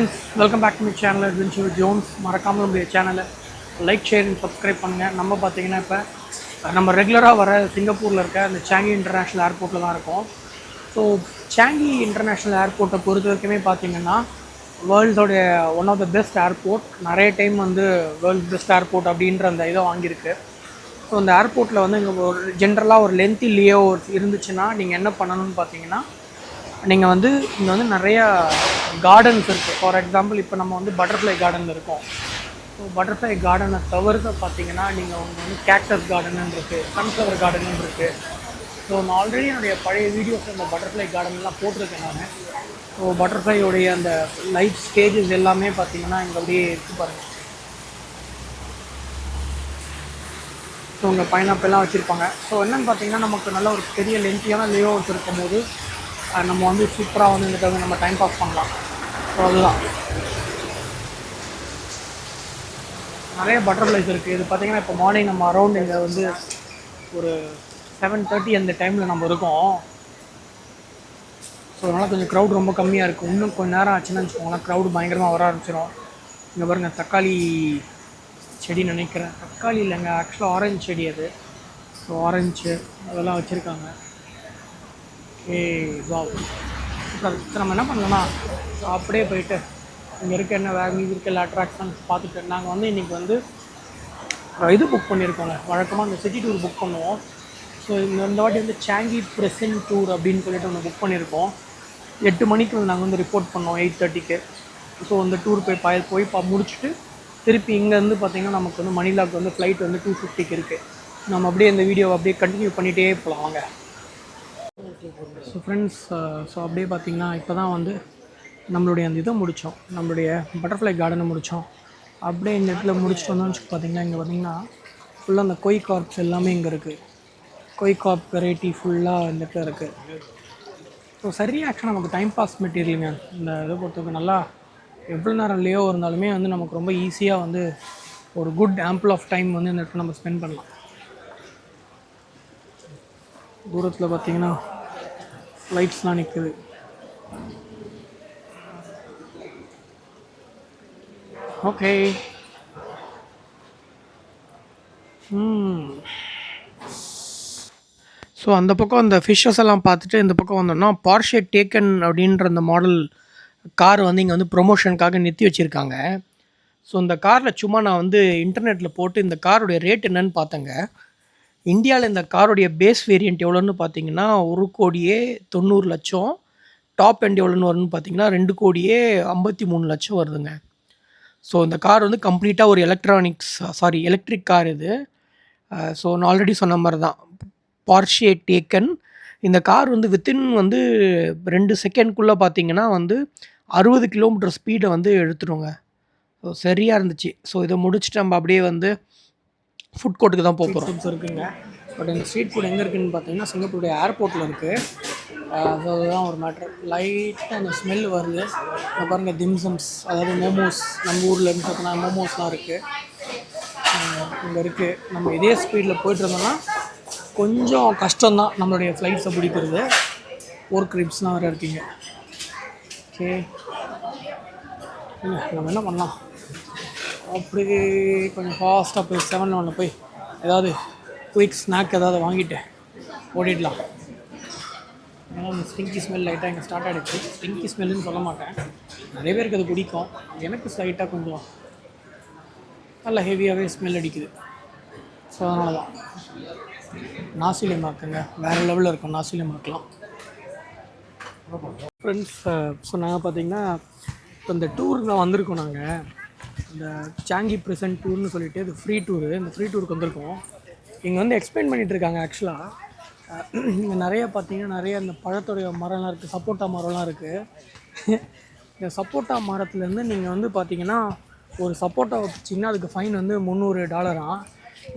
Welcome back to my channel adventure Jones. மறக்காமல் நம்முடைய சேனலை லைக் ஷேர் அண்ட் சப்ஸ்கிரைப் பண்ணுங்கள். நம்ம பார்த்தீங்கன்னா இப்போ நம்ம ரெகுலராக வர சிங்கப்பூரில் இருக்க அந்த சாங்கி இன்டர்நேஷ்னல் ஏர்போர்ட்டில் தான் இருக்கோம். ஸோ சாங்கி இன்டர்நேஷ்னல் ஏர்போர்ட்டை பொறுத்த வரைக்குமே பார்த்தீங்கன்னா வேர்ல்டோடைய one of the best airport. நிறைய டைம் வந்து வேர்ல்டு பெஸ்ட் ஏர்போர்ட் அப்படின்ற அந்த இதை வாங்கியிருக்கு. ஸோ அந்த ஏர்போர்ட்டில் வந்து இங்கே ஒரு ஜென்ரலாக ஒரு லென்த்தி லியோ இருந்துச்சுன்னா நீங்கள் என்ன பண்ணணும்னு பார்த்தீங்கன்னா, நீங்கள் வந்து இங்கே வந்து நிறையா கார்டன்ஸ் இருக்குது. ஃபார் எக்ஸாம்பிள் இப்போ நம்ம வந்து பட்டர்ஃப்ளை கார்டனில் இருக்கோம். ஸோ பட்டர்ஃப்ளை கார்டனை தவிர்த்து பார்த்தீங்கன்னா நீங்கள் வந்து கேக்டஸ் கார்டன் இருக்குது, சன்ஃப்ளவர் கார்டன் இருக்குது. ஸோ நான் ஆல்ரெடி என்னுடைய பழைய வீடியோஸ் அந்த பட்டர்ஃப்ளை கார்டன்லாம் போட்டிருக்கேன் நான். ஸோ பட்டர்ஃப்ளையோடைய அந்த லைஃப் ஸ்டேஜஸ் எல்லாமே பார்த்தீங்கன்னா இங்கே அப்படியே இருக்குது பாருங்கள். ஸோ உங்கள் பைனாப்பெல்லாம் வச்சுருப்பாங்க. ஸோ என்னென்னு பார்த்தீங்கன்னா நமக்கு நல்ல ஒரு பெரிய லென்த்தியான லேஅவுட்ஸ் இருக்கும்போது நம்ம வந்து சூப்பராக வந்து இந்த நம்ம டைம் பாஸ் பண்ணலாம். ஸோ அதுதான் நிறைய பட்டர்ஃப்ளைஸ் இருக்குது. இது பார்த்திங்கன்னா இப்போ மார்னிங் நம்ம அரௌண்ட் இங்கே வந்து ஒரு 7:30 அந்த டைமில் நம்ம இருக்கோம். ஸோ அதனால் கொஞ்சம் க்ரௌட் ரொம்ப கம்மியாக இருக்குது. இன்னும் கொஞ்சம் நேரம் ஆச்சுன்னு வச்சுக்கோங்களேன், க்ரௌடு பயங்கரமாக வர ஆரம்பிச்சிடும். இங்கே பாருங்கள், தக்காளி செடி நினைக்கிறேன், தக்காளி இல்லைங்க, ஆக்சுவலாக ஆரஞ்சு செடி அது. ஸோ ஆரஞ்சு அதெல்லாம் வச்சுருக்காங்க. வா நம்ம என்ன பண்ணலாம்னா அப்படியே போயிட்டு இங்கே இருக்க என்ன வேறு மீது இருக்க எல்லா அட்ராக்ஷன்ஸ் பார்த்துட்டு நாங்கள் வந்து இன்றைக்கி வந்து இது புக் பண்ணியிருக்கோங்க. வழக்கமாக இந்த சிட்டி டூர் புக் பண்ணுவோம். ஸோ இந்த வாட்டி வந்து சாங்கி ப்ரெசன்ட் டூர் அப்படின்னு சொல்லிட்டு ஒன்று புக் பண்ணியிருக்கோம். 8 மணிக்கு வந்து நாங்கள் வந்து ரிப்போர்ட் பண்ணோம், 8:30க்கு. ஸோ அந்த டூர் போய் முடிச்சுட்டு திருப்பி இங்கேருந்து பார்த்திங்கன்னா நமக்கு வந்து மணிலாக்கு வந்து ஃப்ளைட் வந்து 2:50க்கு இருக்குது. நம்ம அப்படியே இந்த வீடியோவை அப்படியே கண்டினியூ பண்ணிகிட்டே போகலாம் வாங்க. ஸோ ஃப்ரெண்ட்ஸ், ஸோ அப்படியே பார்த்திங்கன்னா இப்போ தான் வந்து நம்மளுடைய அந்த இதை முடித்தோம், நம்மளுடைய பட்டர்ஃப்ளை கார்டனை முடித்தோம். அப்படியே இந்த இடத்துல முடிச்சுட்டு வந்தோம்னு பார்த்திங்கன்னா இங்கே பார்த்திங்கன்னா ஃபுல்லாக அந்த கொய் கார்ப்ஸ் எல்லாமே இங்கே இருக்குது. கொய் கார்ப் வெரைட்டி ஃபுல்லாக இந்த இடத்துல இருக்குது. ஸோ சரி, ஆக்சுவலாக நமக்கு டைம் பாஸ் மெட்டீரியலுங்க. இந்த இதை பொறுத்தவரைக்கும் நல்லா எவ்வளோ நேரம் லேயோ இருந்தாலுமே வந்து நமக்கு ரொம்ப ஈஸியாக வந்து ஒரு குட் ஆம்பிள் ஆஃப் டைம் வந்து இந்த இடத்துல நம்ம ஸ்பெண்ட் பண்ணலாம். தூரத்தில் பார்த்திங்கன்னா லைட்ஸ்லாம் நிற்குது. ஓகே. ஸோ அந்த பக்கம் அந்த ஃபிஷ்ஷஸ் எல்லாம் பார்த்துட்டு இந்த பக்கம் வந்தோம்னா Porsche Taycan அப்படின்ற அந்த மாடல் கார் வந்து இங்கே வந்து ப்ரொமோஷனுக்காக நிறுத்தி வச்சுருக்காங்க. ஸோ இந்த காரில் சும்மா நான் வந்து இன்டர்நெட்டில் போட்டு இந்த காரோடைய ரேட் என்னன்னு பார்த்தேங்க. இந்தியாவில் இந்த காரோடைய பேஸ் வேரியண்ட் எவ்வளோன்னு பார்த்தீங்கன்னா 1,90,00,000. டாப் எண்ட் எவ்வளோன்னு வரும்னு பார்த்தீங்கன்னா 2,53,00,000 வருதுங்க. ஸோ இந்த கார் வந்து கம்ப்ளீட்டாக ஒரு எலக்ட்ரிக் கார் இது. ஸோ நான் ஆல்ரெடி சொன்ன மாதிரி தான் Porsche Taycan. இந்த கார் வந்து வித்தின் வந்து 2 செகண்ட்குள்ளே பார்த்தீங்கன்னா வந்து 60 கிலோமீட்டர் ஸ்பீடை வந்து எடுத்துடுங்க. ஸோ சரியாக இருந்துச்சு. ஸோ இதை முடிச்சுட்டு நம்ம அப்படியே வந்து ஃபுட் கோர்ட்டுக்கு தான் போகிறோம். இருக்குங்க. பட் இந்த ஸ்ட்ரீட் ஃபுட் எங்கே இருக்குதுன்னு பார்த்தீங்கன்னா சிங்கப்பூருடைய ஏர்போர்ட்டில் இருக்குது. ஸோ அதுதான் ஒரு மேட்ரு. லைட்டாக அந்த ஸ்மெல் வருது. இப்போ பாருங்கள், திம்சம்ஸ், அதாவது மோமோஸ், நம்ம ஊரில் இருந்து பார்த்தோன்னா மோமோஸ்லாம் இருக்குது இங்கே இருக்குது. நம்ம இதே ஸ்பீடில் போய்ட்டு இருந்தோம்னா கொஞ்சம் கஷ்டம்தான் நம்மளுடைய ஃப்ளைட்ஸை பிடிக்கிறது. போர்க் ரிப்ஸ்லாம் வேறு இருக்கீங்க. ஓகே, நம்ம என்ன பண்ணலாம், அப்படி கொஞ்சம் ஃபாஸ்ட்டாக போய் 7-Eleven போய் ஏதாவது குயிக் ஸ்நாக் ஏதாவது வாங்கிட்டு ஓடிடலாம். ஏன்னா அந்த ஸ்டிங்கி ஸ்மெல் லைட்டாக இங்கே ஸ்டார்ட் ஆகிடுச்சு. ஸ்டிங்கி ஸ்மெல்லுன்னு சொல்ல மாட்டேன், நிறைய பேருக்கு அது பிடிக்கும். எனக்கு ஸ்லைட்டாக கொஞ்சம் நல்லா ஹெவியாகவே ஸ்மெல் அடிக்குது. ஸோ அதனால தான் நாசி லெமாக்குங்க, வேறு லெவலில் இருக்கும் நாசி லெமாக்கெலாம். ஃப்ரெண்ட்ஸ், ஸோ நாங்கள் பார்த்திங்கன்னா இப்போ இந்த டூருக்கு தான் வந்திருக்கோம். நாங்கள் இந்த சாங்கி ப்ரெசன்ட் டூர்னு சொல்லிட்டு இது ஃப்ரீ டூரு. இந்த ஃப்ரீ டூருக்கு வந்திருக்கோம். இங்கே வந்து எக்ஸ்பிளைன் பண்ணிகிட்ருக்காங்க. ஆக்சுவலாக இங்கே நிறைய பார்த்திங்கன்னா நிறைய இந்த பழத்துடைய மரம்லாம் இருக்குது, சப்போட்டா மரம்லாம் இருக்குது. இந்த சப்போட்டா மரத்துலேருந்து நீங்கள் வந்து பார்த்திங்கன்னா ஒரு சப்போட்டா வச்சிங்கன்னா அதுக்கு ஃபைன் வந்து $300.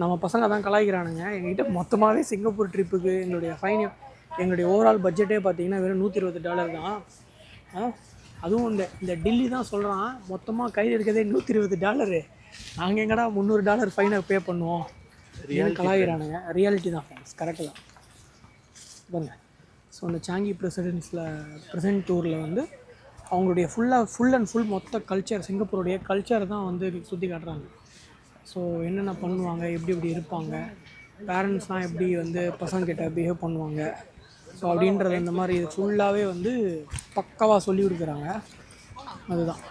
நம்ம பசங்க தான் கலாய்க்கிறானுங்க. எங்ககிட்ட மொத்தமாகவே சிங்கப்பூர் ட்ரிப்புக்கு எங்களுடைய ஓவரால் பட்ஜெட்டே பார்த்திங்கன்னா வெறும் $120 தான். அதுவும் இந்த டெல்லி தான் சொல்கிறான் மொத்தமாக கையில் இருக்கிறதே $120. நாங்கள் எங்கடா $300 ஃபைனை பே பண்ணுவோம், கலாய்க்கிறானுங்க. ரியாலிட்டி தான் ஃப்ரெண்ட்ஸ், கரெக்டு தான் பாருங்க. ஸோ அந்த சாங்கி ப்ரெசன்ட் டூரில் வந்து அவங்களுடைய ஃபுல் அண்ட் ஃபுல் மொத்த கல்ச்சர், சிங்கப்பூருடைய கல்ச்சர் தான் வந்து சுற்றி காட்டுறாங்க. ஸோ என்னென்ன பண்ணுவாங்க, எப்படி இருப்பாங்க, பேரண்ட்ஸ்லாம் எப்படி வந்து பசங்கக்கிட்ட பிஹேவ் பண்ணுவாங்க, ஸோ அப்படின்றது இந்த மாதிரி இது ஃபுல்லாகவே வந்து பக்காவாக சொல்லி கொடுக்குறாங்க. அதுதான்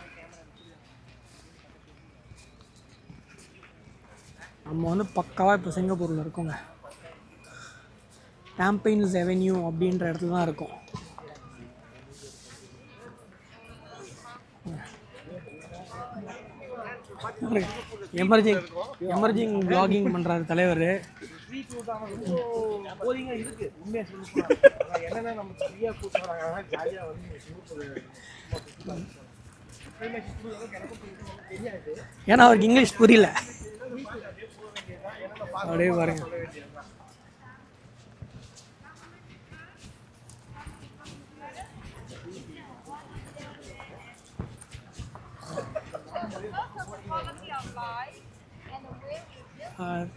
நம்ம வந்து பக்காவாக இப்போ சிங்கப்பூரில் இருக்கோங்க. டாம்பைன்ஸ் அவென்யூ அப்படின்ற இடத்துல தான் இருக்கும். எமர்ஜிங் வ்ளாகிங் பண்ணுறாரு தலைவர். ஏன்னா அவருக்கு இங்கிலீஷ் புரியல. அப்படியே பாருங்க.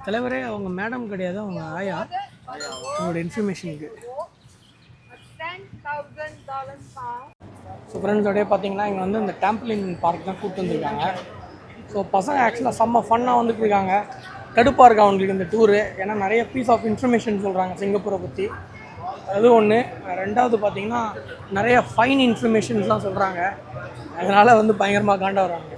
தலைவரே அவங்க மேடம் கிடையாது, அவங்க ஆயா. அவங்களோட இன்ஃபர்மேஷனுக்கு ஸோ ஃப்ரெண்ட்ஸோடய பார்த்தீங்கன்னா இங்கே வந்து இந்த டேம்ப்ளின் பார்க் தான் கூப்பிட்டு வந்துருக்காங்க. ஸோ பசங்க ஆக்சுவலாக செம்ம ஃபன்னாக வந்துட்டு இருக்காங்க. கடுப்பாக இருக்கா அவங்களுக்கு இந்த டூரு. ஏன்னா நிறைய பீஸ் ஆஃப் இன்ஃபர்மேஷன் சொல்கிறாங்க சிங்கப்பூரை பற்றி. அது ஒன்று. ரெண்டாவது பார்த்தீங்கன்னா நிறைய ஃபைன் இன்ஃபர்மேஷன்ஸ்லாம் சொல்கிறாங்க. அதனால் வந்து பயங்கரமாக காண்டா வராங்க.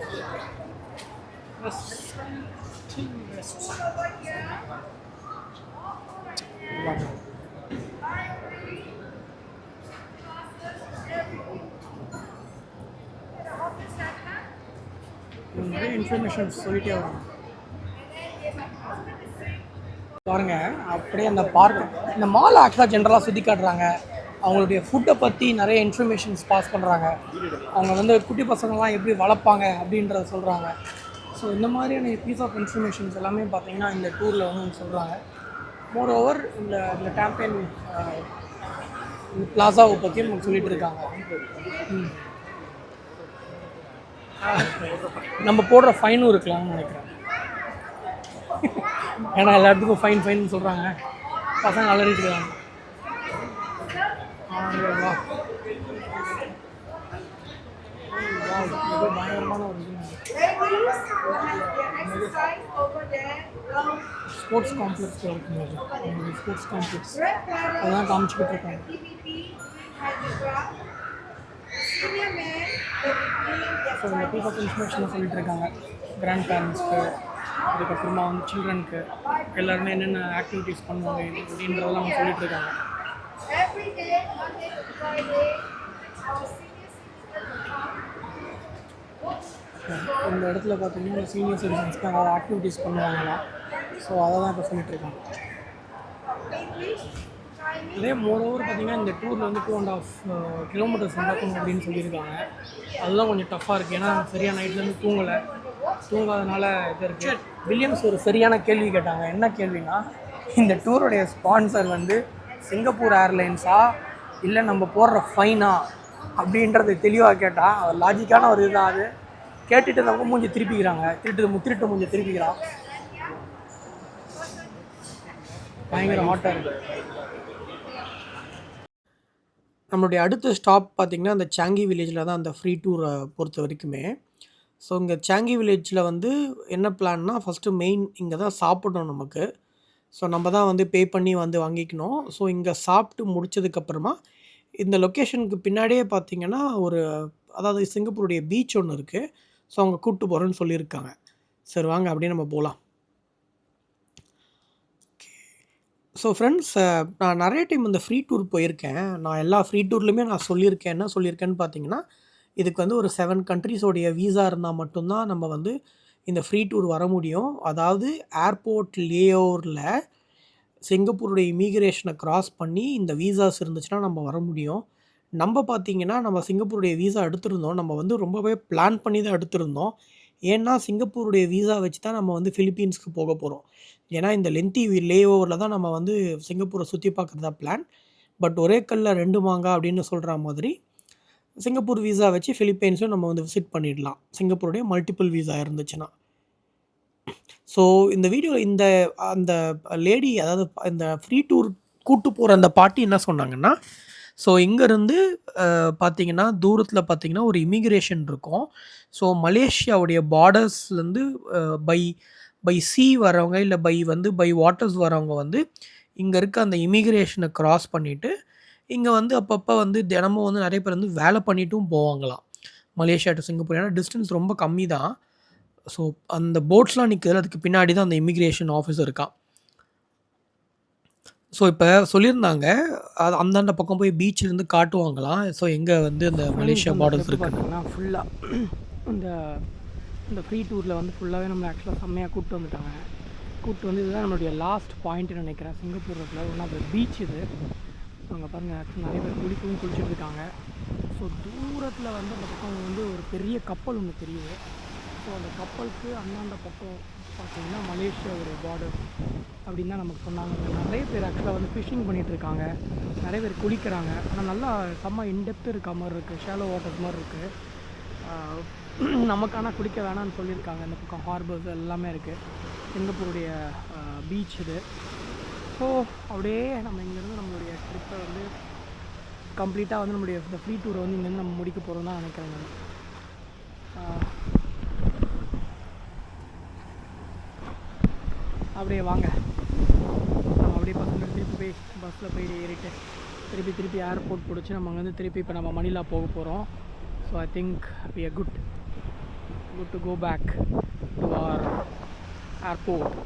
நிறைய இன்ஃபர்மேஷன்ஸ் சொல்லிட்டே வராங்க பாருங்க. அப்படியே அந்த பார்க், இந்த மால் ஆக்சுவலாக ஜென்ரலாக சுற்றி காட்டுறாங்க. அவங்களுடைய ஃபுட்டை பற்றி நிறைய இன்ஃபர்மேஷன்ஸ் பாஸ் பண்ணுறாங்க. அவங்க வந்து குட்டி பசங்கள்லாம் எப்படி வளர்ப்பாங்க அப்படின்றத சொல்கிறாங்க. ஸோ இந்த மாதிரியான பீஸ் ஆஃப் இன்ஃபர்மேஷன்ஸ் எல்லாமே பார்த்தீங்கன்னா இந்த டூரில் வந்து சொல்கிறாங்க. மோர் ஓவர் இந்த டாம்பைன் இந்த பிளாசாவை பற்றி நமக்கு சொல்லிகிட்டு இருக்காங்க. நம்ம போடுற ஃபைனும் இருக்கலாம்னு நினைக்கிறேன். ஏன்னா எல்லா இடத்துக்கும் ஃபைன் சொல்கிறாங்க. பசங்க அலறிட்டு இருக்காங்க. பயங்கரமான ஒரு ஸ்போர்ட்ஸ் காம்ப்ளெக்ஸ் இருக்குங்க. ஸ்போர்ட்ஸ் காம்ப்ளெக்ஸ் அதெல்லாம் காமிச்சுக்கிட்டு இருக்காங்க. ஸோ இந்த பீஸ் ஆஃப் இன்ஃபர்மேஷனை சொல்லிட்டு இருக்காங்க கிராண்ட் பேரண்ட்ஸ்க்கு, அதுக்கப்புறமா வந்து சில்ட்ரனுக்கு எல்லாருமே என்னென்ன ஆக்டிவிட்டீஸ் பண்ணுவாங்க அப்படின்றதெல்லாம் அவங்க சொல்லிட்டு இருக்காங்க. இந்த இடத்துல பார்த்தீங்கன்னா சீனியர் சிட்டிசன்ஸ்க்கு அதாவது ஆக்டிவிட்டீஸ் பண்ணுவாங்களாம். ஸோ அதை தான் இப்போ சொல்லிட்டுருக்காங்க. இதே மோரோவர் பார்த்தீங்கன்னா இந்த டூரில் வந்து 2.5 கிலோமீட்டர்ஸ் நடக்கணும் அப்படின்னு சொல்லியிருக்காங்க. அதுதான் கொஞ்சம் டஃப்பாக இருக்குது. ஏன்னா சரியான நைட்லேருந்து தூங்காதனால இது இருக்குது. வில்லியம்ஸ் ஒரு சரியான கேள்வி கேட்டாங்க. என்ன கேள்வினா, இந்த டூருடைய ஸ்பான்சர் வந்து சிங்கப்பூர் ஏர்லைன்ஸா இல்லை நம்ம போடுற ஃபைனா அப்படின்றது தெளிவாக கேட்டால் அது லாஜிக்கான ஒரு இதுதான். அது கேட்டுட்டு நம்ம மூஞ்சி திருப்பிக்கிறாங்க. திருட்டு மூஞ்சி திருப்பிக்கிறான். பயங்கர ஹாட்டாக இருக்குது. நம்மளுடைய அடுத்த ஸ்டாப் பார்த்திங்கன்னா அந்த சாங்கி வில்லேஜில் தான் அந்த ஃப்ரீ டூரை பொறுத்த வரைக்குமே. ஸோ இங்கே சாங்கி வில்லேஜில் வந்து என்ன பிளான்னா, ஃபஸ்ட்டு மெயின் இங்கே தான் சாப்பிடணும் நமக்கு. ஸோ நம்ம தான் வந்து பே பண்ணி வந்து வாங்கிக்கணும். ஸோ இங்கே சாப்பிட்டு முடிச்சதுக்கப்புறமா இந்த லொக்கேஷனுக்கு பின்னாடியே பார்த்திங்கன்னா அதாவது சிங்கப்பூருடைய பீச் ஒன்று இருக்குது. ஸோ அவங்க கூப்பிட்டு போகிறேன்னு சொல்லியிருக்காங்க. சரி வாங்க அப்படியே நம்ம போகலாம். ஸோ ஃப்ரெண்ட்ஸ், நான் நிறைய டைம் இந்த ஃப்ரீ டூர் போயிருக்கேன். நான் எல்லா ஃப்ரீ டூர்லையுமே நான் சொல்லியிருக்கேன். என்ன சொல்லியிருக்கேன்னு பார்த்தீங்கன்னா, இதுக்கு வந்து ஒரு 7 கண்ட்ரீஸோடைய வீசா இருந்தால் மட்டும்தான் நம்ம வந்து இந்த ஃப்ரீ டூர் வர முடியும். அதாவது ஏர்போர்ட் லேஓவரில் சிங்கப்பூருடைய இமிக்ரேஷனை க்ராஸ் பண்ணி இந்த வீசாஸ் இருந்துச்சுன்னா நம்ம வர முடியும். நம்ம பார்த்திங்கன்னா நம்ம சிங்கப்பூருடைய வீசா எடுத்திருந்தோம். நம்ம வந்து ரொம்பவே பிளான் பண்ணி தான் எடுத்திருந்தோம். ஏன்னா சிங்கப்பூருடைய வீசா வச்சு தான் நம்ம வந்து ஃபிலிப்பீன்ஸ்க்கு போக போகிறோம். ஏன்னா இந்த லென்த்தி லேஓவரில் தான் நம்ம வந்து சிங்கப்பூரை சுற்றி பார்க்குறதா பிளான். பட் ஒரே கல்ல 2 மாங்கா அப்படின்னு சொல்கிற மாதிரி சிங்கப்பூர் வீசா வச்சு ஃபிலிப்பைன்ஸும் நம்ம வந்து விசிட் பண்ணிடலாம், சிங்கப்பூருடைய மல்டிபிள் வீசா இருந்துச்சுன்னா. ஸோ இந்த வீடியோவில் அந்த லேடி, அதாவது இந்த ஃப்ரீ டூர் கூட்டு போகிற அந்த பாட்டி என்ன சொன்னாங்கன்னா, ஸோ இங்கேருந்து பார்த்தீங்கன்னா, தூரத்தில பார்த்தீங்கன்னா, ஒரு இமிகிரேஷன் இருக்கும். ஸோ மலேசியாவுடைய பார்டர்ஸ்லேருந்து பை பை சீ வரவங்க, இல்ல பை வாட்டர்ஸ் வரவங்க வந்து, இங்க இருக்க அந்த இமிகிரேஷன கிராஸ் பண்ணிட்டு, இங்க வந்து அப்பப்ப வந்து தினமும் வந்து நெறைய பேர் வந்து வேல பண்ணிட்டும் போவாங்களாம். Malaysia to Singapore. ஏன்னா டிஸ்டன்ஸ் ரொம்ப கம்மி தான். ஸோ அந்த போட்ஸ்லாம் நிக்குதுல்ல, அதுக்கு பின்னாடி தான் அந்த இமிகிரேஷன் ஆஃபீஸ் இருக்காம். ஸோ இப்ப சொல்லியிருந்தாங்க, அந்தாண்ட பக்கம் போய் பீச்லேருந்து காட்டுவாங்களாம். ஸோ எங்க வந்து அந்த மலேசியா இந்த பார்டர்ஸ் ட்ரிப்பு இருக்குன்னு. பார்த்தீங்கன்னா ஃபுல்லாக இந்த இந்த ஃப்ரீ டூரில் வந்து ஃபுல்லாகவே நம்மளை ஆக்சுவலாக செம்மையாக கூப்பிட்டு வந்துட்டாங்க. கூப்பிட்டு வந்து இதுதான் நம்மளுடைய லாஸ்ட் பாயிண்ட்னு நினைக்கிறேன். சிங்கப்பூர் இருக்கிற ஒன் ஆஃப் த பீச் இது. ஸோ அங்கே பாருங்கள், ஆக்சுவலி நிறைய பேர் குளிச்சுட்டு இருக்காங்க. ஸோ தூரத்தில் வந்து அந்த பக்கம் வந்து ஒரு பெரிய கப்பல் ஒன்று தெரியுது. ஸோ அந்த கப்பலுக்கு அந்தாண்ட பக்கம் பார்த்தீங்கன்னா மலேசியாவுடைய பார்டர் அப்படின்னு தான் நமக்கு சொன்னாங்க. நிறைய பேர் ஆக்சுவலாக வந்து ஃபிஷ்ஷிங் பண்ணிகிட்ருக்காங்க, நிறைய பேர் குளிக்கிறாங்க. ஆனால் நல்லா செம்ம இன்டெப்த் இருக்க மாதிரி இருக்குது, ஷாலோ வாட்டர்ஸ் மாதிரி இருக்குது. நமக்கான குளிக்க வேணாம்னு சொல்லியிருக்காங்க. இந்த பக்கம் ஹார்பர்ஸ் எல்லாமே இருக்குது. சிங்கப்பூருடைய பீச் இது. ஸோ அப்படியே நம்ம இங்கேருந்து நம்மளுடைய ட்ரிப்பை வந்து கம்ப்ளீட்டாக வந்து நம்மளுடைய இந்த ஃப்ரீ டூரை வந்து இங்கேருந்து நம்ம முடிக்க போகிறோம் தான் நினைக்கிறேன் நான். அப்படியே வாங்க, நம்ம அப்படியே பசங்க திருப்பி போய் பஸ்ஸில் போய் ஏறிட்டு திருப்பி ஏர்போர்ட் பிடிச்சி நம்ம அங்கேருந்து திருப்பி இப்போ நம்ம மணிலா போக போகிறோம். So I think we are good to go back to our airport.